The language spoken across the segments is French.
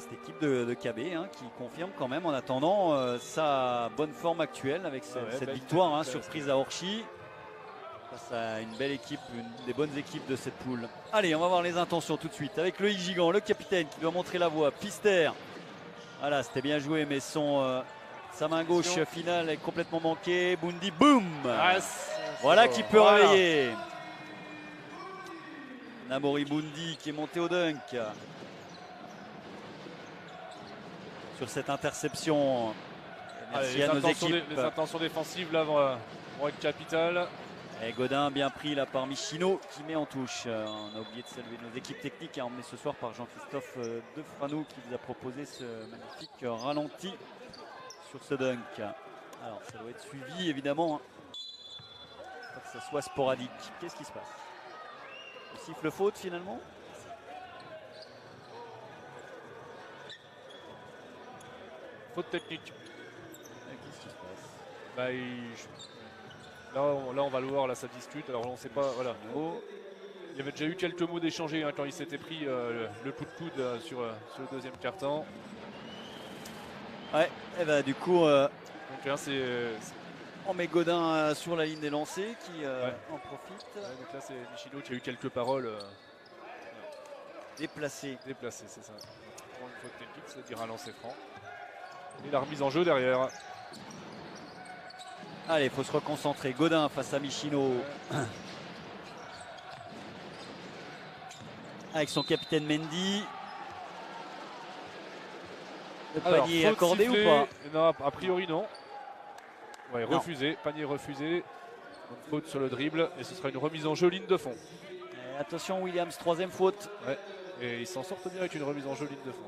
cette équipe de KB hein, qui confirme quand même en attendant sa bonne forme actuelle avec cette victoire hein, surprise à Orchy. Face à une belle équipe, une des bonnes équipes de cette poule. Allez, on va voir les intentions tout de suite avec Loïc Gigant, le capitaine qui doit montrer la voie. Pfister, voilà, c'était bien joué, mais sa main gauche finale est complètement manquée. Bundy, boum, voilà qui peut réveiller. Namori Bundy qui est monté au dunk. Sur cette interception. Merci à nos équipes. Les intentions défensives là vont être capitales. Et Godin bien pris là par Michino qui met en touche. On a oublié de saluer nos équipes techniques emmenées ce soir par Jean-Christophe Defrano qui nous a proposé ce magnifique ralenti sur ce dunk. Alors ça doit être suivi évidemment. Pas que ça soit sporadique. Qu'est-ce qui se passe? Le siffle faute finalement? Faute technique. Qu'est-ce qui se passe? Bah, là, on va le voir, là ça discute. Alors on ne sait pas. Voilà. Il y avait déjà eu quelques mots d'échanger hein, quand il s'était pris le coup de coude sur le deuxième quart-temps. Ouais, et bah, du coup, donc là on met Godin sur la ligne des lancers qui en profite. Ouais, donc là c'est Michino qui a eu quelques paroles. Déplacé, c'est ça. Pour une faute technique, c'est-à-dire un lancer franc. Et la remise en jeu derrière. Allez, il faut se reconcentrer. Godin face à Michino. Avec son capitaine Mendy. Le panier accordé ou pas? Non, a priori non. Ouais, non. Refusé, panier refusé. Donc, faute sur le dribble et ce sera une remise en jeu ligne de fond. Et attention Williams, troisième faute. Ouais. Et il s'en sort bien avec une remise en jeu ligne de fond.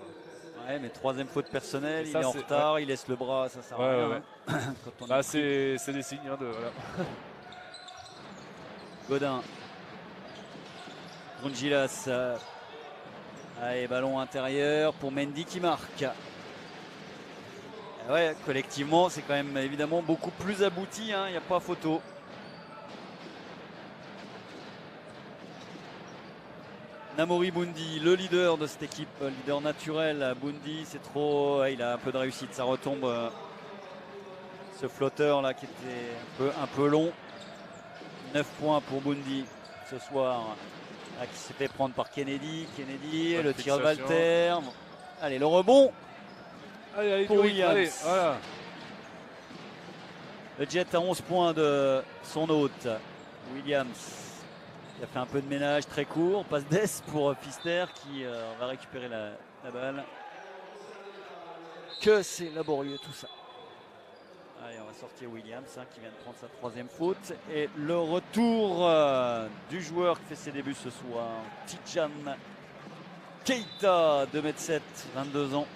Ouais, mais troisième faute personnelle, il est en retard, il laisse le bras, ça sert à rien. Bah, c'est des signes hein, de voilà. Godin. Grungilas. Allez, ballon intérieur pour Mendy qui marque. Et ouais, collectivement, c'est quand même évidemment beaucoup plus abouti, hein, il n'y a pas photo. Namori Bundy, le leader de cette équipe, leader naturel. Bundy, c'est trop. Il a un peu de réussite, ça retombe. Ce flotteur là qui était un peu long. 9 points pour Bundy ce soir. Là, qui s'est fait prendre par Kennedy. Le tir de Walter. Allez, le rebond. Allez, pour Williams. Allez, voilà. Le Jet à 11 points de son hôte. Williams. Il a fait un peu de ménage très court. Passe d'ess pour Pfister qui va récupérer la balle. Que c'est laborieux tout ça. Allez, on va sortir Williams hein, qui vient de prendre sa troisième faute. Et le retour du joueur qui fait ses débuts ce soir. Tidjan Keita, 2,7 m, 22 ans.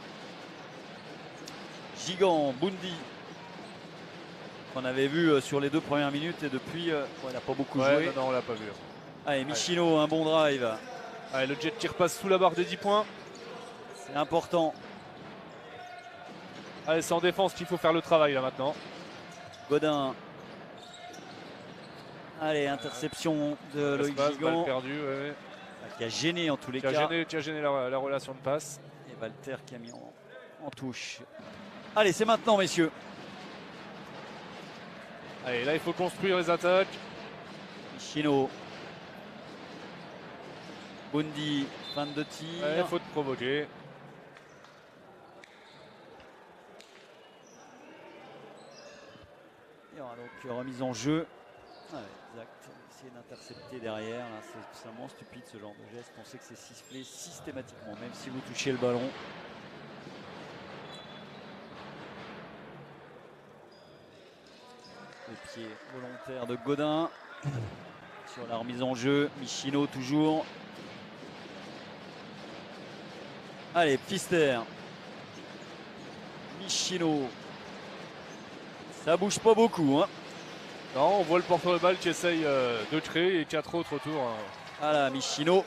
Gigant, Bundy. Qu'on avait vu sur les 2 premières minutes et depuis, il n'a pas beaucoup joué. Non, on l'a pas vu. Allez, Michino, un bon drive. Allez, le Jet qui repasse sous la barre des 10 points. C'est important. Allez, c'est en défense qu'il faut faire le travail là maintenant. Godin. Allez, interception de Loïc Gigant. Perdu, ouais. Qui a gêné en tous les cas. Qui a gêné la relation de passe. Et Walter qui a mis en touche. Allez, c'est maintenant, messieurs. Allez, là, il faut construire les attaques. Michino. Bundy, fin de tir. Ouais, faute provoquée. Il y aura donc remise en jeu. Ouais, exact. Essayer d'intercepter derrière. C'est vraiment stupide ce genre de geste. On sait que c'est sifflé systématiquement, même si vous touchez le ballon. Le pied volontaire de Godin. Sur la remise en jeu. Michino toujours. Allez, Pfister. Michino. Ça bouge pas beaucoup. Hein. Non, on voit le porteur de balle qui essaye de créer et 4 autres autour. Voilà, Michino.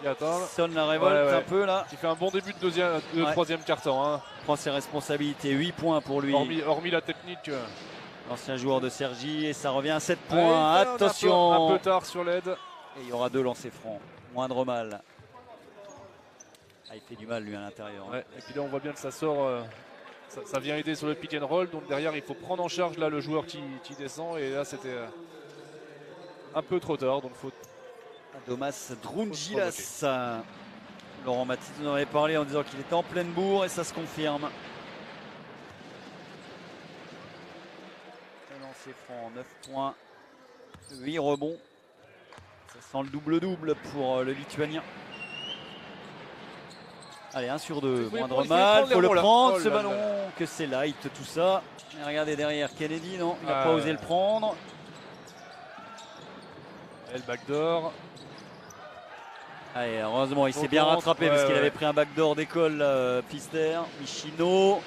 Qui attend. Sonne la révolte un peu là. Qui fait un bon début de troisième quart-temps. Hein. Prend ses responsabilités. 8 points pour lui. Hormis la technique. L'ancien joueur de Cergy. Et ça revient à 7 points. Allez, attention. Un peu tard sur l'aide. Et il y aura 2 lancers francs. Moindre mal. Ah, il fait du mal lui à l'intérieur. Ouais. Et puis là on voit bien que ça sort, ça vient aider sur le pick and roll. Donc derrière il faut prendre en charge là le joueur qui descend. Et là c'était un peu trop tard. Donc faut. Domas Drungilas. Laurent Mathis nous en avait parlé en disant qu'il était en pleine bourre et ça se confirme. Un lancer franc, 9 points, 8 rebonds. Ça sent le double-double pour le Lituanien. Allez, 1 sur 2, moindre mal, il faut le prendre ce ballon, que c'est light tout ça. Et regardez derrière Kennedy, non, il n'a pas osé le prendre. Et le backdoor. Allez, heureusement, il s'est bien rattrapé parce qu'il avait pris un backdoor d'école, Pfister. Michino.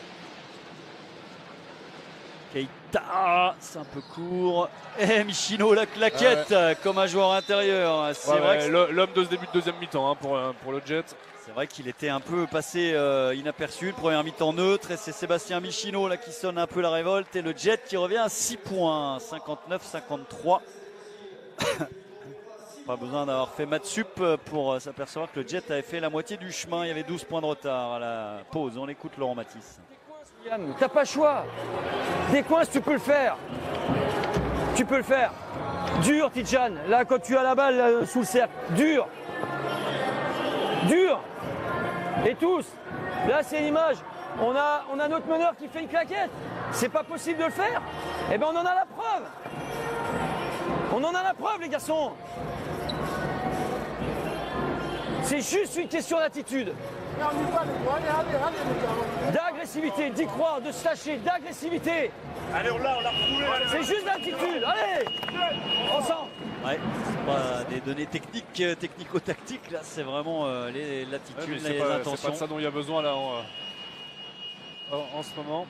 Keita, c'est un peu court. Et Michino, la claquette, comme un joueur intérieur. C'est vrai l'homme de ce début de deuxième mi-temps pour le Jet. C'est vrai qu'il était un peu passé inaperçu. Le premier mi-temps neutre. Et c'est Sébastien Michino là, qui sonne un peu la révolte. Et le Jet qui revient à 6 points. 59-53. Pas besoin d'avoir fait maths sup pour s'apercevoir que le Jet avait fait la moitié du chemin. Il y avait 12 points de retard à la pause. On écoute Laurent Mathis. T'as pas le choix. Des coins, tu peux le faire. Tu peux le faire. Dur, Tidjane. Là, quand tu as la balle là, sous le cercle. Dur. Dur. Et tous. Là, c'est l'image. On a notre meneur qui fait une claquette. C'est pas possible de le faire. Eh bien, on en a la preuve. On en a la preuve, les garçons. C'est juste une question d'attitude. D'agressivité, d'y croire, de se lâcher, d'agressivité. Allez, on l'a retrouvé. C'est juste d'attitude. Allez, ensemble. Ouais, c'est pas des données techniques, technico-tactiques. Là, c'est vraiment l'attitude, les intentions. C'est pas de ça dont il y a besoin là en ce moment.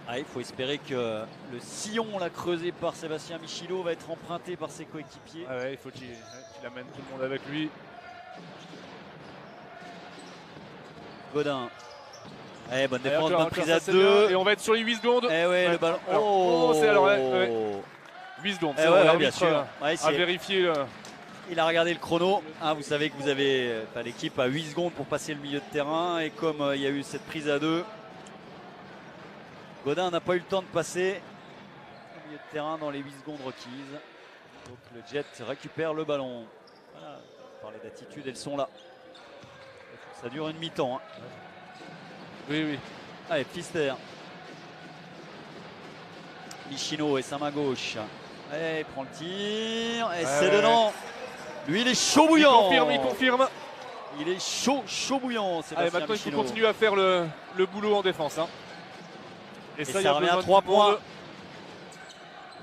Ah, il faut espérer que le sillon là, creusé par Sébastien Michilo va être emprunté par ses coéquipiers. Ah ouais, il faut qu'il amène tout le monde avec lui. Godin. Eh, bonne défense, bonne prise à 2. Et on va être sur les 8 secondes. Eh ouais, le ballon. C'est alors 8 secondes. Eh ouais, bien sûr. À vérifier. Il a regardé le chrono. Vous savez que vous avez l'équipe à 8 secondes pour passer le milieu de terrain. Et comme il y a eu cette prise à 2, Godin n'a pas eu le temps de passer au milieu de terrain dans les 8 secondes requises. Donc le Jet récupère le ballon. Voilà, on parlait d'attitude, elles sont là. Ça dure une mi-temps. Oui. Allez, Pfister. Michino et sa main gauche. Et il prend le tir. Et c'est dedans. Lui, il est chaud bouillant. Il confirme. Il est chaud bouillant. Allez, maintenant, il faut continuer à faire le boulot en défense. Et ça revient à 3 points.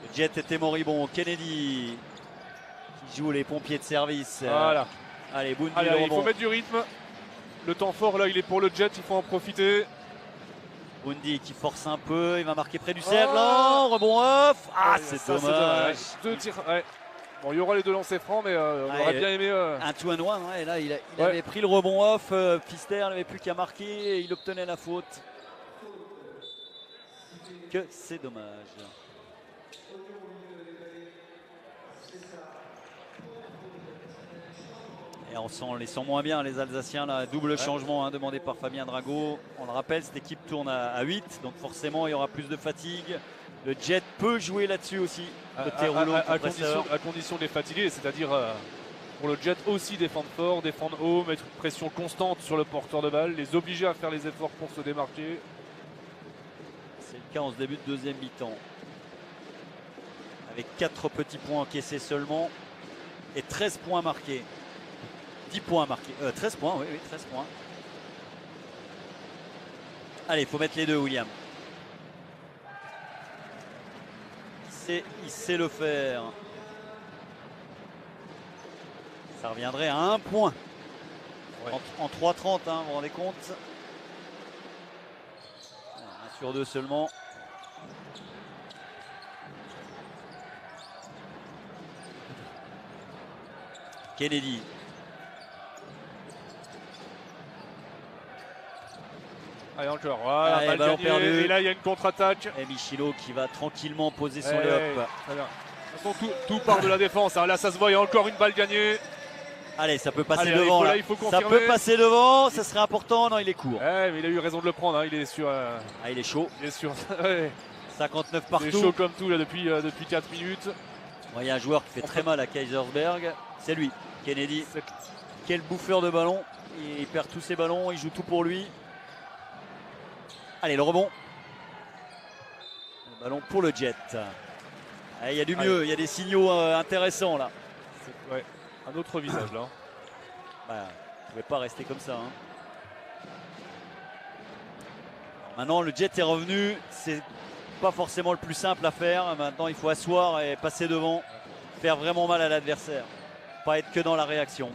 Le Jet était moribond. Kennedy qui joue les pompiers de service. Voilà. Allez, Bundy. Allez, il faut mettre du rythme. Le temps fort là, il est pour le Jet, il faut en profiter. Bundy qui force un peu, il va marquer près du cercle. Rebond off. C'est dommage. 2 tirs. Ouais. Bon, il y aura les 2 lancers francs, mais on aurait bien aimé. Un 2-1, et là il avait pris le rebond off. Pfister n'avait plus qu'à marquer et il obtenait la faute. Que c'est dommage. Et on les sent moins bien, les Alsaciens, là, double changement demandé par Fabien Drago. On le rappelle, cette équipe tourne à 8, donc forcément il y aura plus de fatigue. Le Jet peut jouer là-dessus aussi, côté rouleau compresseur. À condition de les fatiguer, c'est-à-dire pour le Jet aussi défendre fort, défendre haut, mettre une pression constante sur le porteur de balle, les obliger à faire les efforts pour se démarquer. C'est le cas en ce début de deuxième mi-temps. Avec 4 petits points encaissés seulement et 13 points marqués. 10 points marqués. 13 points, oui, 13 points. Allez, il faut mettre les 2, William. Il sait le faire. Ça reviendrait à 1 point. Ouais. En 3-30, vous vous rendez compte. 1 sur 2 seulement. Kennedy. Allez, encore. Voilà, allez, ballon perdu. Et là, il y a une contre-attaque. Et Michilo qui va tranquillement poser son layup. De toute façon, tout part de la défense. Là, ça se voit, il y a encore une balle gagnée. Allez, ça peut passer Allez, devant là. il faut Ça confirmer. peut passer devant, ça serait important. Non, il est court. Ouais, mais il a eu raison de le prendre. Hein. Il est sur. Ah, il est chaud. Il est sur. Ouais. 59 Il est partout. chaud comme tout là depuis 4 minutes. Bon, il y a un joueur qui fait très mal à Kaisersberg. C'est lui, Kennedy. Quel bouffeur de ballon. Il perd tous ses ballons, il joue tout pour lui. Allez, le rebond. Le ballon pour le Jet. Ah, il y a du mieux, il y a des signaux intéressants là. Ouais, un autre visage là. Bah, ne pouvait pas rester comme ça. Hein. Maintenant, le Jet est revenu. C'est pas forcément le plus simple à faire. Maintenant, il faut asseoir et passer devant. Faire vraiment mal à l'adversaire. Pas être que dans la réaction.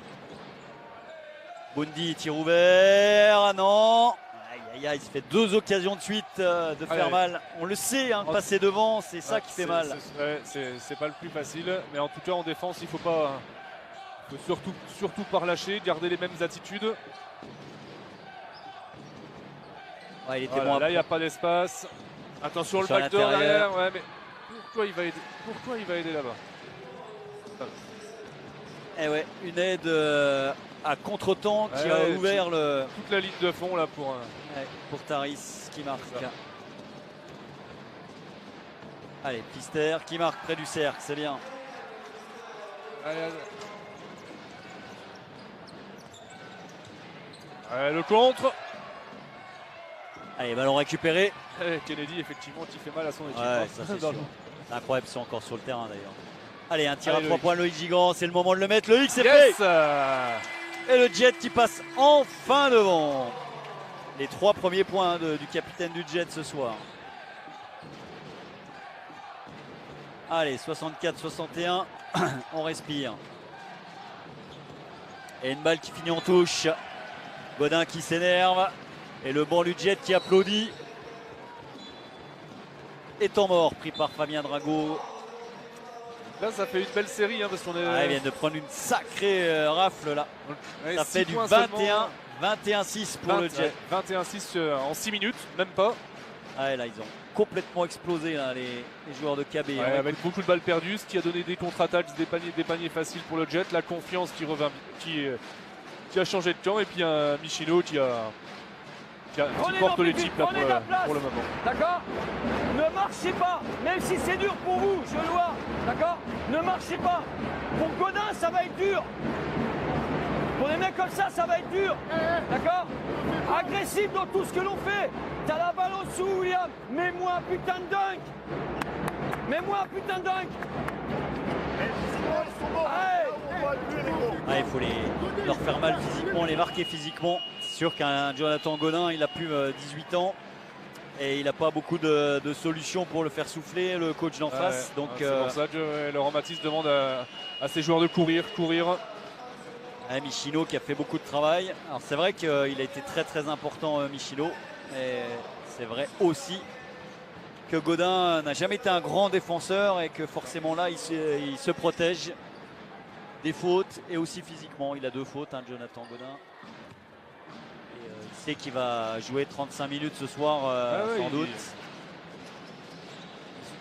Bundy, tir ouvert. Ah non. Aïe, aïe, aïe, il se fait 2 occasions de suite de faire mal. On le sait, hein, passer devant, c'est ça qui fait mal. C'est pas le plus facile. Mais en tout cas, en défense, il faut pas. Il faut surtout pas relâcher, garder les mêmes attitudes. Ouais, il était Voilà, bon là, il n'y a pas d'espace. Attention, le Sur backdoor l'intérieur. derrière. Ouais, mais pourquoi il va aider là-bas? Eh ouais, une aide à contre-temps qui a ouvert toute la ligne de fond là pour. Pour Taris qui marque. Allez, Pfister qui marque près du cercle, c'est bien. Allez. Le contre. Allez, ballon récupéré. Kennedy, effectivement, qui fait mal à son équipe. Ouais, ça c'est sûr. C'est incroyable, ils sont encore sur le terrain d'ailleurs. Allez, un tir à 3 Loïc. points, Loïc Gigant, c'est le moment de le mettre. Loïc, c'est Yes. fait. Et le Jet qui passe enfin devant. Les 3 premiers points du capitaine du Jet ce soir. Allez, 64-61, on respire. Et une balle qui finit en touche. Godin qui s'énerve. Et le banc du Jet qui applaudit. Et temps mort pris par Fabien Drago. Là, ça fait une belle série hein, parce qu'on est. Ah, ils viennent de prendre une sacrée rafle là. Ouais, Ça fait 6 du points 21-6 pour le Jet. 21-6 en 6 minutes, même pas. Ah, là, ils ont complètement explosé là, les joueurs de KB. Ouais, avec beaucoup de balles perdues, ce qui a donné des contre-attaques, des paniers faciles pour le Jet. La confiance qui a changé de camp. Et puis un Michino qui porte l'équipe là pour le moment. D'accord? Ne marchez pas, même si c'est dur pour vous, je le vois. D'accord? Ne marchez pas. Pour Godin, ça va être dur. Pour des mecs comme ça va être dur. D'accord? Agressif dans tout ce que l'on fait. T'as la balle au dessous, William. Mets-moi un putain de dunk. Mets-moi un putain de dunk. Ah, il faut leur faire mal physiquement, les marquer physiquement. C'est sûr qu'un Jonathan Godin, il a plus 18 ans et il n'a pas beaucoup de solutions pour le faire souffler, le coach d'en face. Donc, c'est pour ça que Laurent Mathis demande à ses joueurs de courir. Michino qui a fait beaucoup de travail. Alors c'est vrai qu'il a été très très important, Michino. Et c'est vrai aussi que Godin n'a jamais été un grand défenseur et que forcément là il se protège des fautes et aussi physiquement. Il a 2 fautes, hein, Jonathan Godin. Et, il sait qu'il va jouer 35 minutes ce soir sans doute.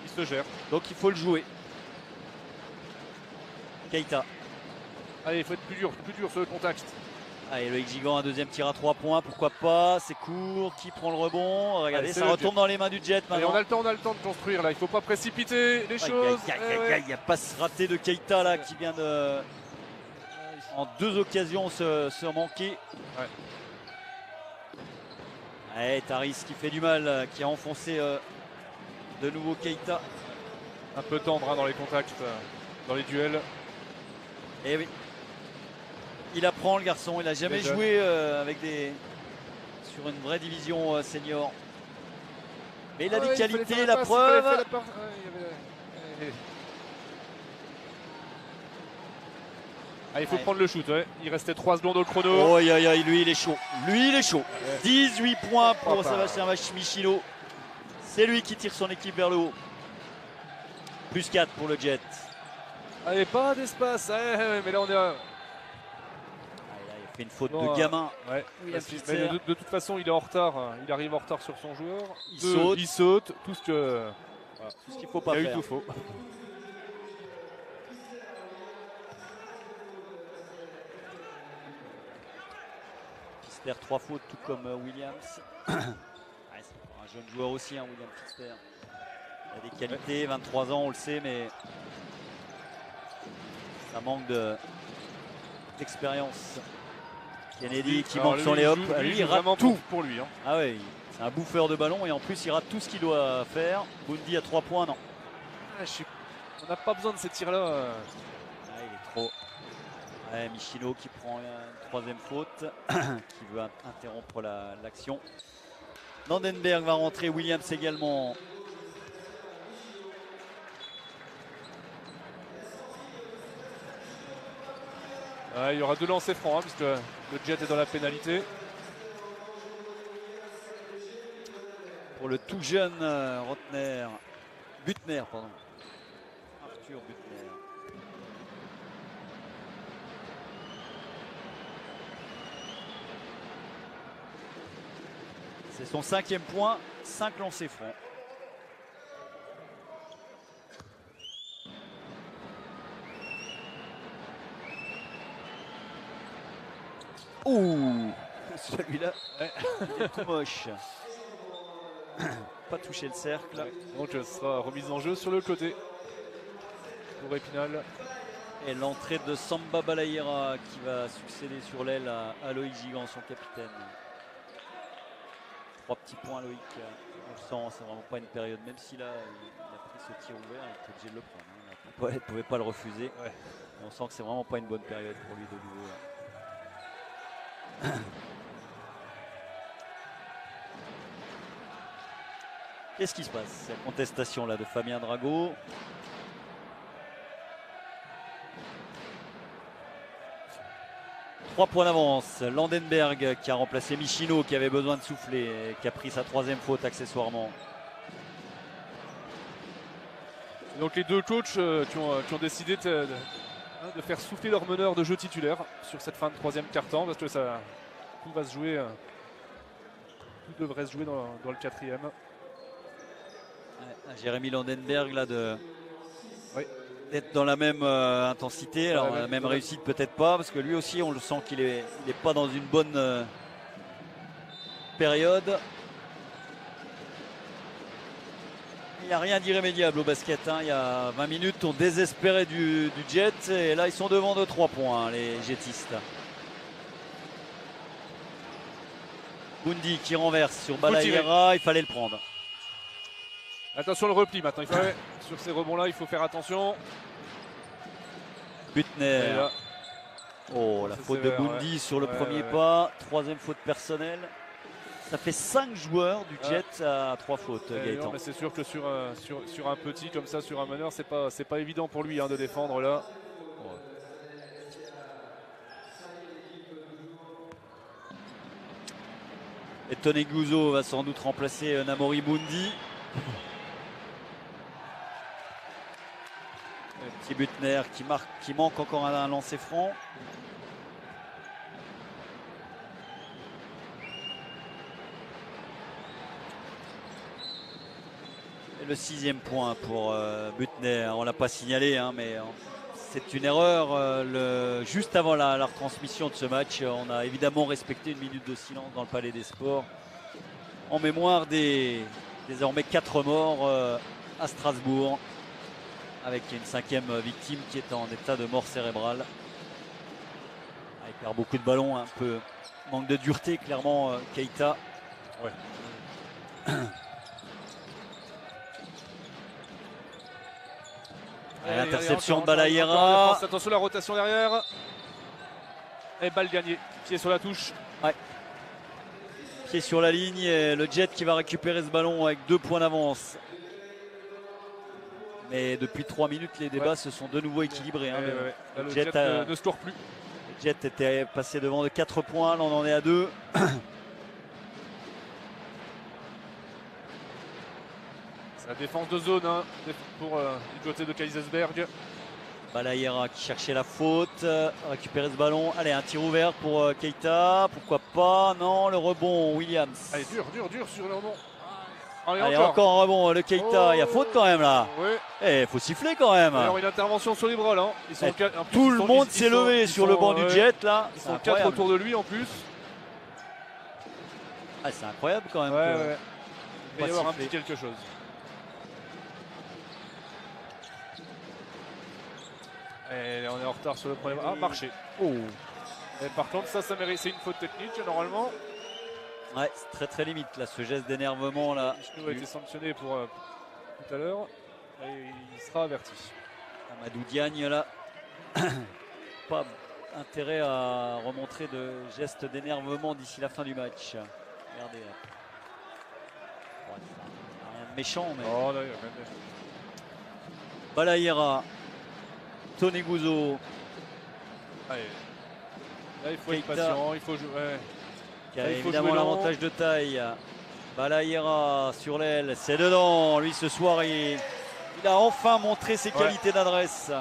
Il se gère. Donc il faut le jouer. Keita. Allez, il faut être plus dur sur le contact. Allez, Loïc Gigant, un deuxième tir à 3 points, pourquoi pas, c'est court, qui prend le rebond, regardez, allez, ça retombe dans les mains du Jet Allez, maintenant. on a le temps de construire là, il ne faut pas précipiter les choses. Il y a pas raté de Keita là qui vient de en 2 occasions se manquer. Ouais, Taris qui fait du mal, qui a enfoncé de nouveau Keita. Un peu tendre hein, dans les contacts, dans les duels. Et oui. Il apprend le garçon, il n'a jamais joué sur une vraie division senior. Mais il a des qualités, la preuve. Il faut prendre le shoot, il restait 3 secondes au chrono. Oh, lui il est chaud. Lui il est chaud. 18 points pour Sébastien Michino. C'est lui qui tire son équipe vers le haut. Plus 4 pour le Jet. Allez, pas d'espace. Mais là on est. Il fait une faute de gamin. Ouais. Mais de toute façon, il est en retard. Il arrive en retard sur son joueur. Il saute. Tout ce qu'il ne faut pas faire. Il a eu tout faux. Fitzpatrick 3 fautes, tout comme Williams. Ouais, c'est un jeune joueur aussi, hein, William Fitzpatrick. Il a des qualités, 23 ans, on le sait, mais ça manque d'expérience. Kennedy qui manque son lay-up, lui il rate tout pour lui. Hein. Ah ouais, c'est un bouffeur de ballon et en plus il rate tout ce qu'il doit faire. Bundy à 3 points, non. On n'a pas besoin de ces tirs-là. Ah, il est trop. Ouais, Michino qui prend une 3e faute, qui veut interrompre l'action. Landenberg va rentrer, Williams également. Il y aura 2 lancers francs, hein, puisque le Jet est dans la pénalité. Pour le tout jeune Butner, pardon. Arthur Butner. C'est son 5e point, 5 lancers francs. Ouh, celui-là, il est tout moche. Pas toucher le cercle. Donc ce sera remise en jeu sur le côté pour Épinal. Et l'entrée de Samba Balaïra qui va succéder sur l'aile à Loïc Gigant, son capitaine. 3 petits points Loïc. On le sent, c'est vraiment pas une période. Même si là il a pris ce tir ouvert, il était obligé de le prendre. Hein. Il ne pouvait pas le refuser. Ouais. On sent que c'est vraiment pas une bonne période pour lui de nouveau. Qu'est-ce qui se passe? La contestation là de Fabien Drago. Trois points d'avance. Landenberg qui a remplacé Michino qui avait besoin de souffler et qui a pris sa 3e faute accessoirement. Donc les deux coachs qui ont décidé de faire souffler leur meneur de jeu titulaire sur cette fin de 3e quart-temps parce que tout va se jouer, tout devrait se jouer dans le 4e. Jérémy Landenberg là d'être dans la même intensité, alors la même réussite peut-être pas parce que lui aussi on le sent qu'il est pas dans une bonne période. Il n'y a rien d'irrémédiable au basket, hein. Il y a 20 minutes on désespérait du Jet et là ils sont devant de 3 points, hein, les Jetistes. Bundy qui renverse sur Balaïra, il fallait le prendre. Attention le repli maintenant, sur ces rebonds là il faut faire attention. Butner. Oh la faute de Bundy sur le premier pas, 3e faute personnelle. Ça fait 5 joueurs du Jet à 3 fautes, Gaëtan. Non, mais c'est sûr que sur un petit comme ça, sur un meneur, c'est pas évident pour lui de défendre là. Et Tony Guzzo va sans doute remplacer Namori Bundy. Petit Butner qui manque encore un lancer franc. Et le 6e point pour Butner. On ne l'a pas signalé, hein, mais c'est une erreur. Juste avant la retransmission de ce match, on a évidemment respecté une minute de silence dans le Palais des Sports en mémoire des désormais 4 morts à Strasbourg, avec une 5e victime qui est en état de mort cérébrale. Il perd beaucoup de ballons, un peu manque de dureté clairement Keita. Ouais. L'interception de Balaïra. Attention la rotation derrière. Et balle gagnée. Pied sur la touche. Ouais. Pied sur la ligne. Et le Jet qui va récupérer ce ballon avec 2 points d'avance. Mais depuis 3 minutes, les débats se sont de nouveau équilibrés. Hein. Là, le Jet ne score plus. Le Jet était passé devant de 4 points. Là, on en est à 2. La défense de zone pour du côté de Kaisersberg. Balaïra qui cherchait la faute, récupérer ce ballon. Allez, un tir ouvert pour Keita, pourquoi pas. Non, le rebond, Williams. Allez, dur sur le rebond. Allez, encore un rebond, le Keita. Il y a faute quand même là. Il faut siffler quand même. Alors, une intervention sur les bras là. Tout le monde s'est levé sur le banc du Jet là. Ils sont 4 autour de lui en plus. Ah, c'est incroyable quand même. Ouais, que- ouais. Il va y avoir un siffler. petit quelque chose. Et on est en retard sur le premier. Ah, marché. Oh. Et par contre, ça mérite. C'est une faute technique normalement. Ouais, c'est très très limite là, ce geste d'énervement là. Michnou a été sanctionné pour tout à l'heure. Et il sera averti. Amadou Diagne là. Pas intérêt à remontrer de gestes d'énervement d'ici la fin du match. Regardez là. Bon, c'est rien de méchant, mais. Oh, là, il y a même des- Balaïra, Tony Gouzo, Allez. Là, il faut être Keita. patient. Il faut jouer. Ouais. qui a Là, il faut évidemment jouer lent. l'avantage de taille. Balaïra sur l'aile, c'est dedans. Lui ce soir, il a enfin montré ses Ouais. qualités d'adresse.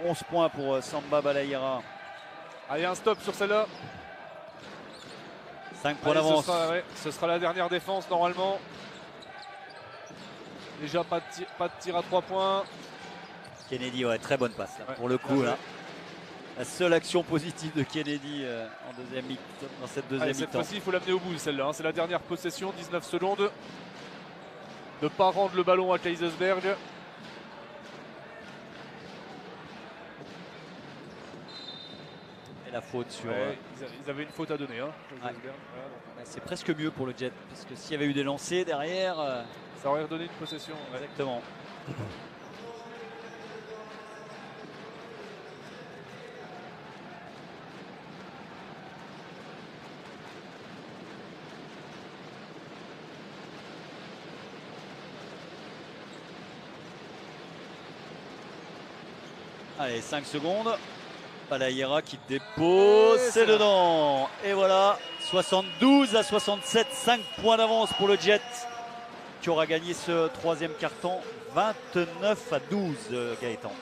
11 points pour Samba Balaïra. Allez, un stop sur celle-là. 5 points Allez, d'avance. ce sera la dernière défense normalement. Déjà pas de tir à 3 points. Kennedy, ouais, très bonne passe là, Ouais, pour le bien coup joué. là. La seule action positive de Kennedy en deuxième dans cette deuxième Allez, cette mi-temps. fois-ci, il faut l'amener au bout celle-là. Hein. C'est la dernière possession, 19 secondes. Ne pas rendre le ballon à Kaisersberg. Et la faute sur. Ouais, ils avaient une faute à donner. Hein, Kaisersberg. Voilà, donc, C'est presque mieux pour le Jet, parce que s'il y avait eu des lancers derrière. ça aurait redonné une possession. Ouais. Exactement. Allez, 5 secondes. Balaïra qui dépose, Et c'est c'est là. dedans. Et voilà, 72 à 67, 5 points d'avance pour le Jet qui aura gagné ce troisième carton, 29 à 12, Gaëtan.